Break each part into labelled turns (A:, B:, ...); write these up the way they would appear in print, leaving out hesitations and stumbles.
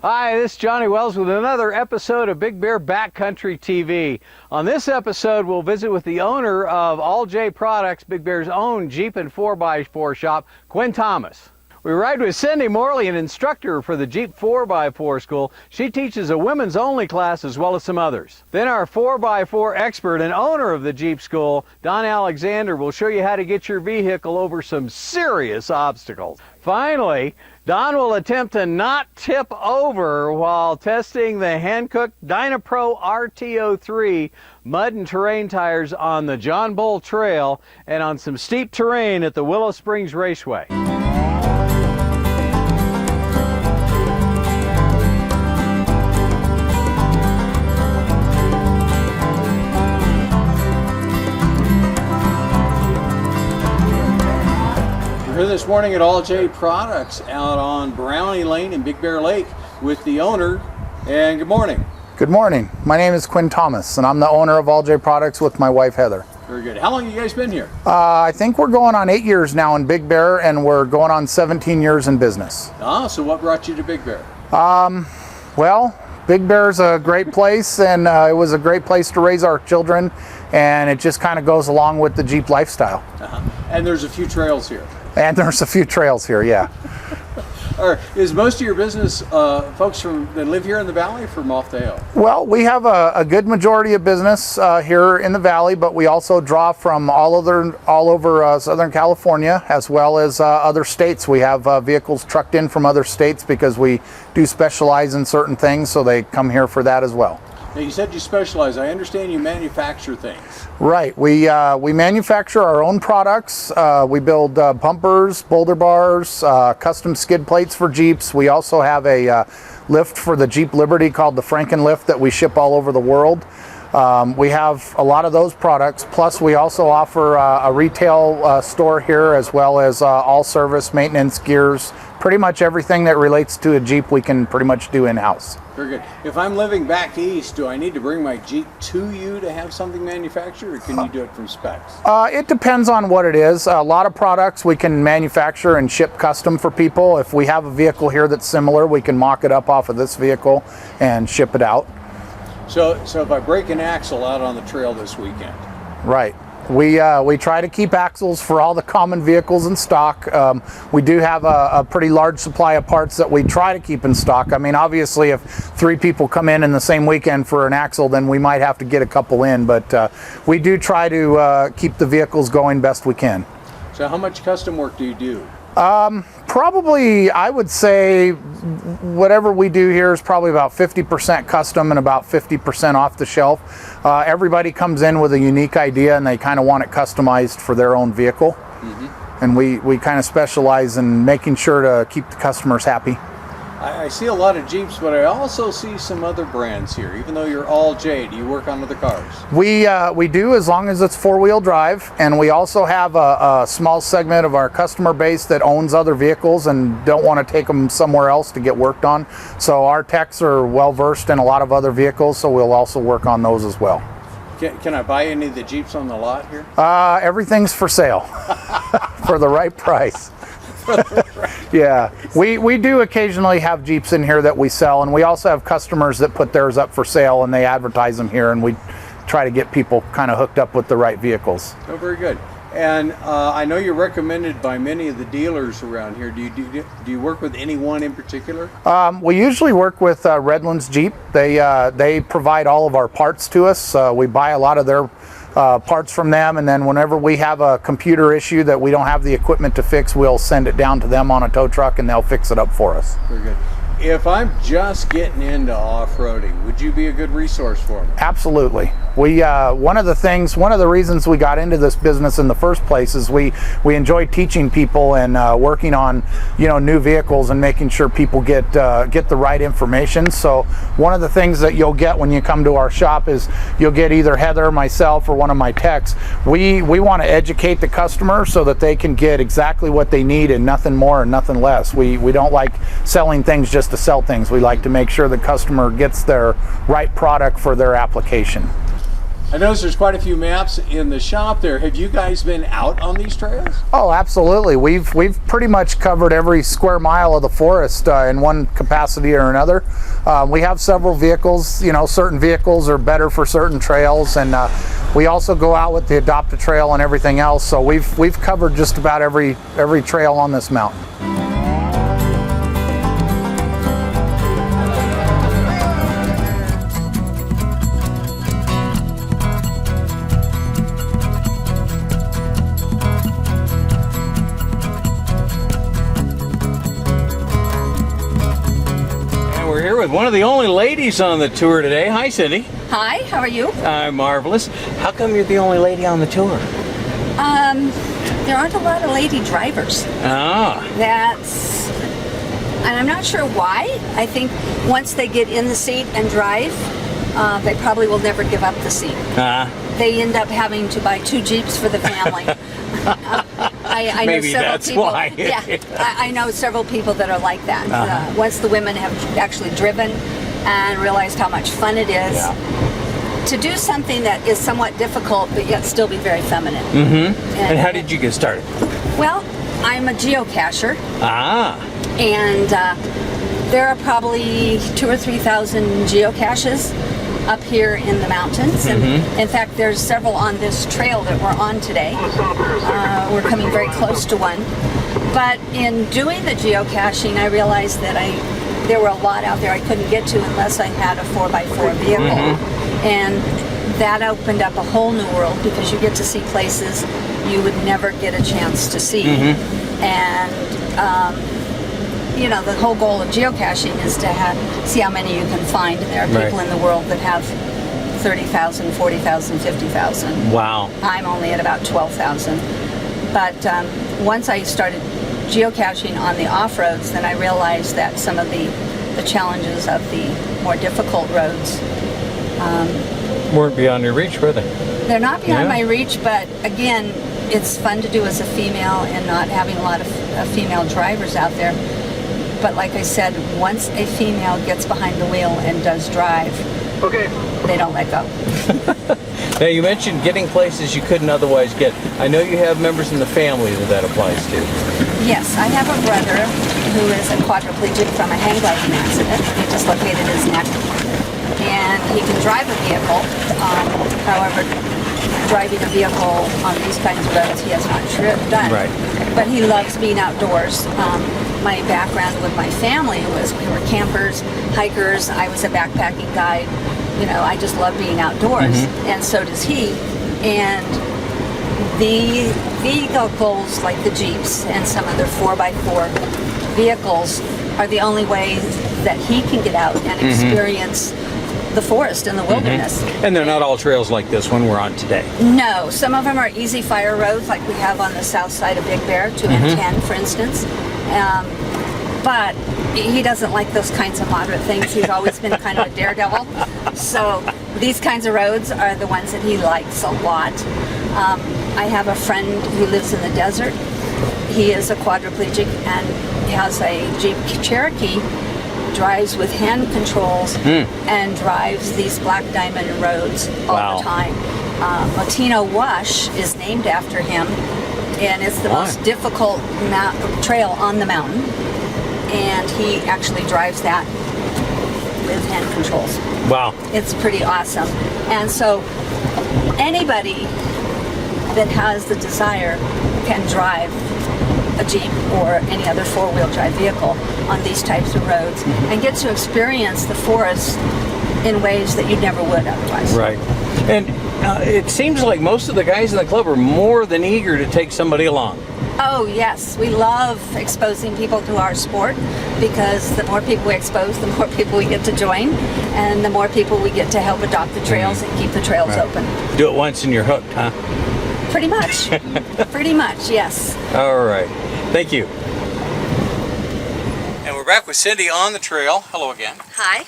A: Hi, this is Johnny Wells with another episode of Big Bear Backcountry TV. On this episode, we'll visit with the owner of All J Products, Big Bear's own Jeep and 4x4 shop, Quinn Thomas. We ride with Cindy Morley, an instructor for the Jeep 4x4 school. She teaches a women's only class as well as some others. Then our 4x4 expert and owner of the Jeep school, Don Alexander, will show you how to get your vehicle over some serious obstacles. Finally, Don will attempt to not tip over while testing the Hankook DynaPro RT03 mud and terrain tires on the John Bull Trail and on some steep terrain at the Willow Springs Raceway. We're here this morning at All J Products out on Brownie Lane in Big Bear Lake with the owner. And good morning.
B: Good morning. My name is Quinn Thomas, and I'm the owner of All J Products with my wife Heather.
A: Very good. How long have you guys been here?
B: I think we're going on 8 years now in Big Bear, and we're going on 17 years in business.
A: Ah, so what brought you to Big Bear?
B: Well, Big Bear's a great place, and it was a great place to raise our children, and it just kind of goes along with the Jeep lifestyle.
A: And there's a few trails here.
B: And there's a few trails here, yeah.
A: Or is most of your business folks that live here in the valley or from off the hill?
B: Well, we have a good majority of business here in the valley, but we also draw from all over Southern California as well as other states. We have vehicles trucked in from other states because we do specialize in certain things, so they come here for that as well.
A: Now, you said you specialize. I understand you manufacture things.
B: Right. We manufacture our own products. We build bumpers, boulder bars, custom skid plates for Jeeps. We also have a lift for the Jeep Liberty called the Franken lift that we ship all over the world. We have a lot of those products. Plus, we also offer a retail store here as well as all service, maintenance, gears. Pretty much everything that relates to a Jeep we can pretty much do in-house.
A: Very good. If I'm living back east, do I need to bring my Jeep to you to have something manufactured, or can you do it from specs?
B: It depends on what it is. A lot of products we can manufacture and ship custom for people. If we have a vehicle here that's similar, we can mock it up off of this vehicle and ship it out.
A: So if I break an axle out on the trail this weekend?
B: Right. We try to keep axles for all the common vehicles in stock. We do have a pretty large supply of parts that we try to keep in stock. I mean, obviously, if 3 people come in the same weekend for an axle, then we might have to get a couple in. But we do try to keep the vehicles going best we can.
A: So how much custom work do you do?
B: Probably, I would say, whatever we do here is probably about 50% custom and about 50% off the shelf. Everybody comes in with a unique idea and they kind of want it customized for their own vehicle. And we kind of specialize in making sure to keep the customers happy.
A: I see a lot of Jeeps, but I also see some other brands here. Even though you're All J, do you work on other cars?
B: We do, as long as it's 4-wheel drive, and we also have a small segment of our customer base that owns other vehicles and don't want to take them somewhere else to get worked on. So our techs are well versed in a lot of other vehicles, so we'll also work on those as well.
A: Can I buy any of the Jeeps on the lot here?
B: Everything's for sale for the right price. Yeah, we do occasionally have Jeeps in here that we sell, and we also have customers that put theirs up for sale and they advertise them here, and we try to get people kind of hooked up with the right vehicles.
A: Oh, very good. And I know you're recommended by many of the dealers around here. Do you work with anyone in particular?
B: We usually work with Redlands Jeep. They provide all of our parts to us. We buy a lot of their parts from them, and then whenever we have a computer issue that we don't have the equipment to fix, we'll send it down to them on a tow truck and they'll fix it up for us.
A: Very good. If I'm just getting into off-roading, would you be a good resource for me?
B: Absolutely. One of the reasons we got into this business in the first place is we enjoy teaching people and working on new vehicles and making sure people get the right information. So one of the things that you'll get when you come to our shop is you'll get either Heather, myself, or one of my techs. We want to educate the customer so that they can get exactly what they need and nothing more and nothing less. We don't like selling things just to sell things. We like to make sure the customer gets their right product for their application.
A: I noticed there's quite a few maps in the shop there. Have you guys been out on these trails?
B: Oh, absolutely. We've pretty much covered every square mile of the forest in one capacity or another. We have several vehicles. You know, certain vehicles are better for certain trails, and we also go out with the Adopt-A-Trail and everything else. So we've covered just about every trail on this mountain.
A: We're here with one of the only ladies on the tour today. Hi, Cindy.
C: Hi, how are you?
A: I'm marvelous. How come you're the only lady on the tour?
C: There aren't a lot of lady drivers.
A: Ah.
C: And I'm not sure why. I think once they get in the seat and drive, they probably will never give up the seat. They end up having to buy 2 Jeeps for the family. I know
A: Maybe
C: several
A: that's
C: people.
A: why.
C: Yeah, I know several people that are like that. Once the women have actually driven and realized how much fun it is to do something that is somewhat difficult, but yet still be very feminine.
A: And how did you get started?
C: Well, I'm a geocacher. And there are probably 2,000 or 3,000 geocaches up here in the mountains, and in fact there's several on this trail that we're on today. We're coming very close to one, but in doing the geocaching I realized that there were a lot out there I couldn't get to unless I had a 4x4 vehicle, and that opened up a whole new world because you get to see places you would never get a chance to see. And you know, the whole goal of geocaching is to see how many you can find. And there are people in the world that have 30,000, 40,000, 50,000.
A: Wow. I'm
C: only at about 12,000. But once I started geocaching on the off-roads, then I realized that some of the challenges of the more difficult roads
A: weren't beyond your reach, were they?
C: They're not beyond my reach, but again, it's fun to do as a female and not having a lot of female drivers out there. But like I said, once a female gets behind the wheel and does drive, they don't let go.
A: Now you mentioned getting places you couldn't otherwise get. I know you have members in the family that applies to.
C: Yes, I have a brother who is a quadriplegic from a hang gliding accident. He dislocated his neck. And he can drive a vehicle. However, driving a vehicle on these kinds of roads he has not done. But he loves being outdoors. My background with my family was we were campers, hikers. I was a backpacking guide. You know, I just love being outdoors, and so does he. And the vehicles like the Jeeps and some other 4x4 vehicles are the only way that he can get out and experience the forest and the wilderness.
A: And they're not all trails like this one we're on today.
C: No, some of them are easy fire roads like we have on the south side of Big Bear to M10, for instance. But he doesn't like those kinds of moderate things. He's always been kind of a daredevil. So these kinds of roads are the ones that he likes a lot. I have a friend who lives in the desert. He is a quadriplegic and has a Jeep Cherokee, drives with hand controls and drives these black diamond roads all the time. Latino Wash is named after him, and it's the most difficult trail on the mountain, and he actually drives that with hand controls.
A: Wow.
C: It's pretty awesome. And so anybody that has the desire can drive a Jeep or any other four-wheel drive vehicle on these types of roads and get to experience the forest in ways that you never would otherwise.
A: Right. And it seems like most of the guys in the club are more than eager to take somebody along.
C: Oh yes, we love exposing people to our sport because the more people we expose, the more people we get to join, and the more people we get to help adopt the trails and keep the trails open.
A: Do it once and you're hooked, huh?
C: Pretty much. Pretty much, yes.
A: All right. Thank you. And we're back with Cindy on the trail. Hello again.
C: Hi.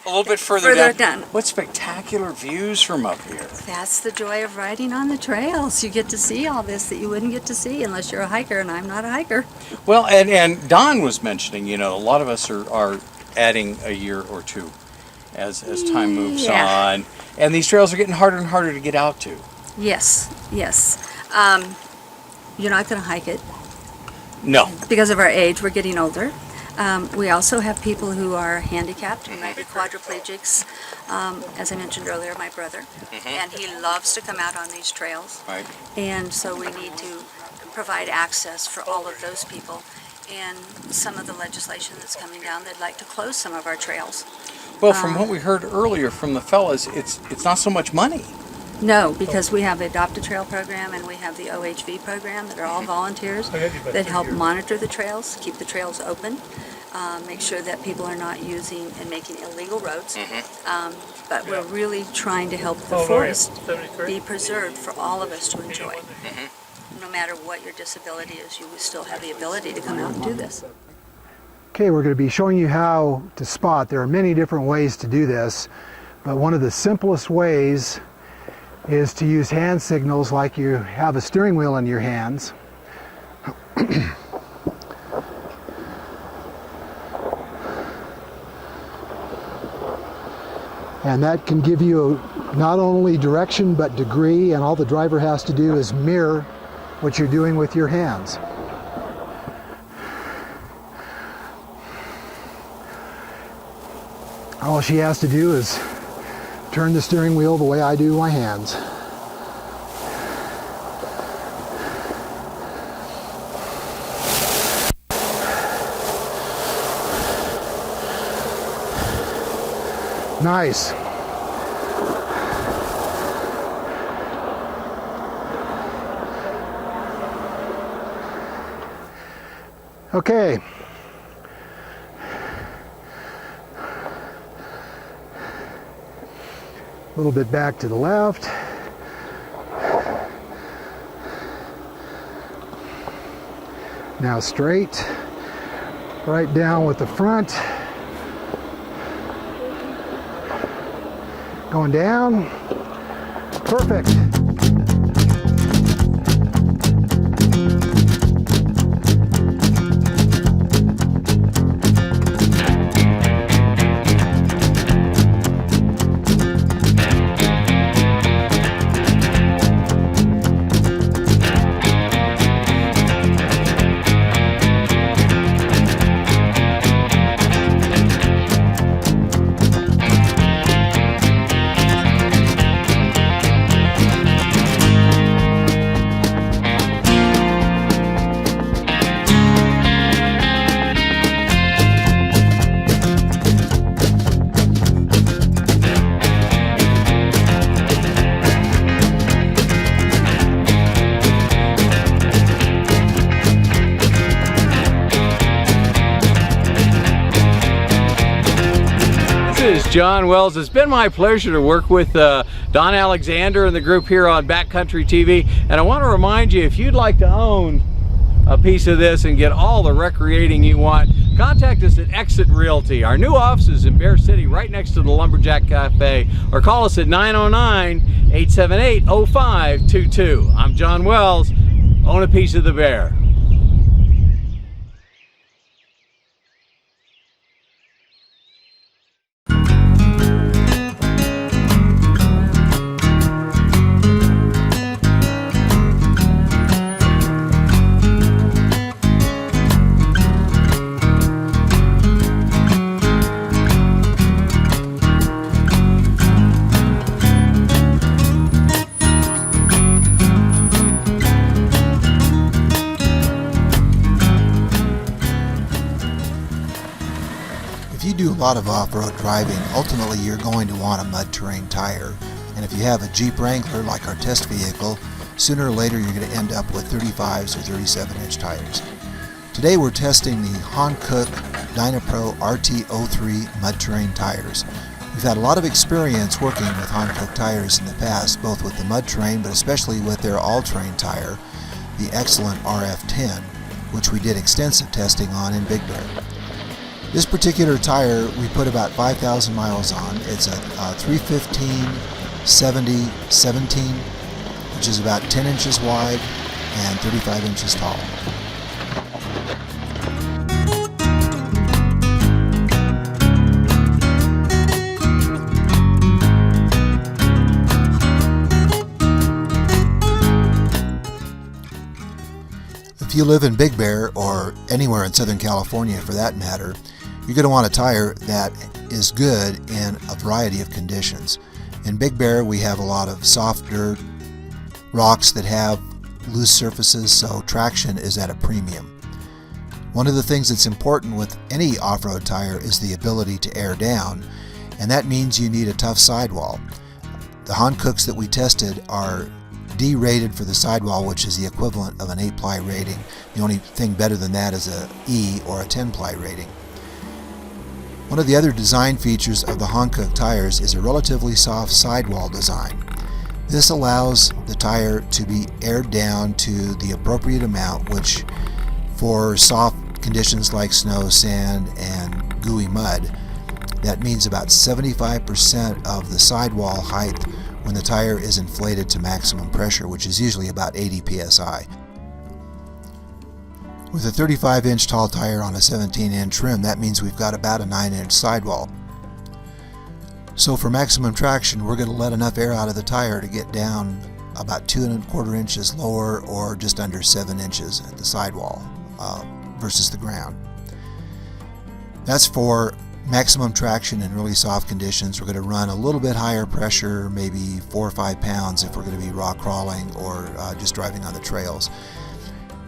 A: A little bit further
C: down.
A: What spectacular views from up here.
C: That's the joy of riding on the trails. You get to see all this that you wouldn't get to see unless you're a hiker, and I'm not a hiker.
A: Well, and Don was mentioning, you know, a lot of us are adding a year or two as time moves
C: Yeah.
A: on. And these trails are getting harder and harder to get out to.
C: Yes, yes. You're not going to hike it
A: No.
C: because of our age. We're getting older. We also have people who are handicapped, who might be quadriplegics. As I mentioned earlier, my brother, and he loves to come out on these trails.
A: Right.
C: And so we need to provide access for all of those people. And some of the legislation that's coming down, they'd like to close some of our trails.
A: Well, from what we heard earlier from the fellas, it's not so much money.
C: No, because we have the Adopt a Trail program and we have the OHV program that are all volunteers that help monitor the trails, keep the trails open, make sure that people are not using and making illegal roads. But we're really trying to help the forest be preserved for all of us to enjoy. No matter what your disability is, you still have the ability to come out and do this.
D: Okay, we're going to be showing you how to spot. There are many different ways to do this, but one of the simplest ways is to use hand signals like you have a steering wheel in your hands. And that can give you not only direction but degree, and all the driver has to do is mirror what you're doing with your hands. All she has to do is turn the steering wheel the way I do my hands. Nice. Okay. A little bit back to the left. Now straight. Right down with the front. Going down. Perfect.
A: John Wells. It's been my pleasure to work with Don Alexander and the group here on Backcountry TV. And I want to remind you, if you'd like to own a piece of this and get all the recreating you want, contact us at Exit Realty. Our new office is in Bear City, right next to the Lumberjack Cafe, or call us at 909-878-0522. I'm John Wells. Own a piece of the bear.
E: If you do a lot of off-road driving, ultimately you're going to want a mud terrain tire. And if you have a Jeep Wrangler like our test vehicle, sooner or later you're going to end up with 35s or 37-inch tires. Today we're testing the Hankook DynaPro RT03 mud terrain tires. We've had a lot of experience working with Hankook tires in the past, both with the mud terrain but especially with their all-terrain tire, the excellent RF10, which we did extensive testing on in Big Bear. This particular tire we put about 5,000 miles on. It's a 315/70/17, which is about 10 inches wide and 35 inches tall. If you live in Big Bear, or anywhere in Southern California for that matter, you're going to want a tire that is good in a variety of conditions. In Big Bear, we have a lot of soft dirt, rocks that have loose surfaces, so traction is at a premium. One of the things that's important with any off-road tire is the ability to air down, and that means you need a tough sidewall. The Hankooks that we tested are D-rated for the sidewall, which is the equivalent of an 8-ply rating. The only thing better than that is a E or a 10-ply rating. One of the other design features of the Hankook tires is a relatively soft sidewall design. This allows the tire to be aired down to the appropriate amount, which for soft conditions like snow, sand, and gooey mud, that means about 75% of the sidewall height when the tire is inflated to maximum pressure, which is usually about 80 psi. With a 35-inch tall tire on a 17-inch rim, that means we've got about a 9-inch sidewall. So for maximum traction, we're going to let enough air out of the tire to get down about 2¼ inches lower, or just under 7 inches at the sidewall versus the ground. That's for maximum traction in really soft conditions. We're going to run a little bit higher pressure, maybe 4 or 5 pounds if we're going to be rock crawling or just driving on the trails.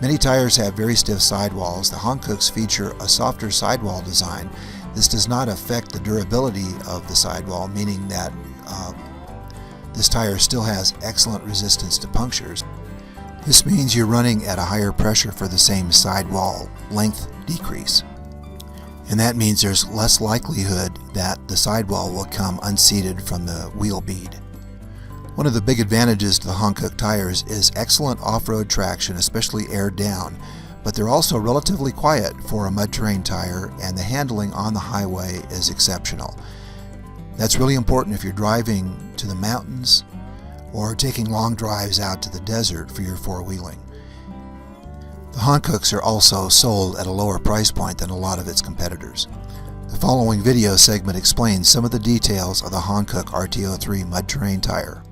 E: Many tires have very stiff sidewalls. The Hankooks feature a softer sidewall design. This does not affect the durability of the sidewall, meaning that this tire still has excellent resistance to punctures. This means you're running at a higher pressure for the same sidewall length decrease. And that means there's less likelihood that the sidewall will come unseated from the wheel bead. One of the big advantages to the Hankook tires is excellent off-road traction, especially aired down, but they're also relatively quiet for a mud terrain tire, and the handling on the highway is exceptional. That's really important if you're driving to the mountains or taking long drives out to the desert for your four-wheeling. The Hankooks are also sold at a lower price point than a lot of its competitors. The following video segment explains some of the details of the Hankook RT03 mud terrain tire.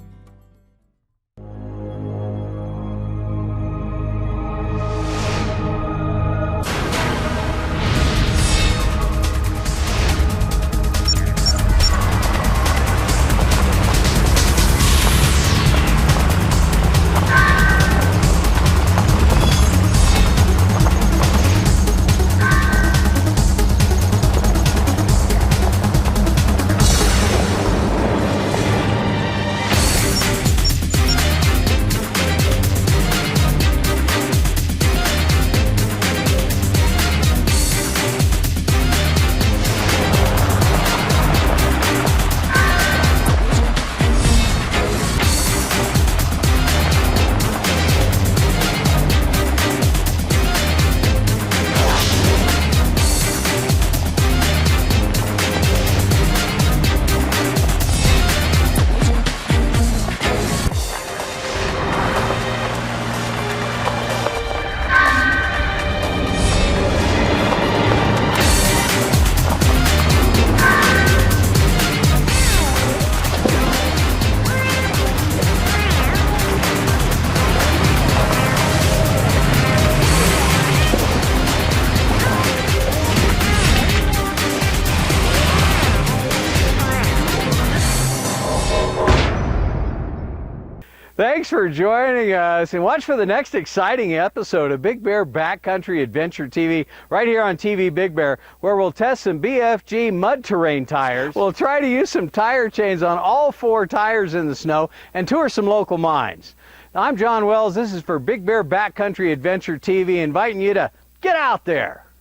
A: Thanks for joining us, and watch for the next exciting episode of Big Bear Backcountry Adventure TV right here on TV Big Bear, where we'll test some BFG mud terrain tires. We'll try to use some tire chains on all 4 tires in the snow and tour some local mines. Now, I'm John Wells. This is for Big Bear Backcountry Adventure TV, inviting you to get out there.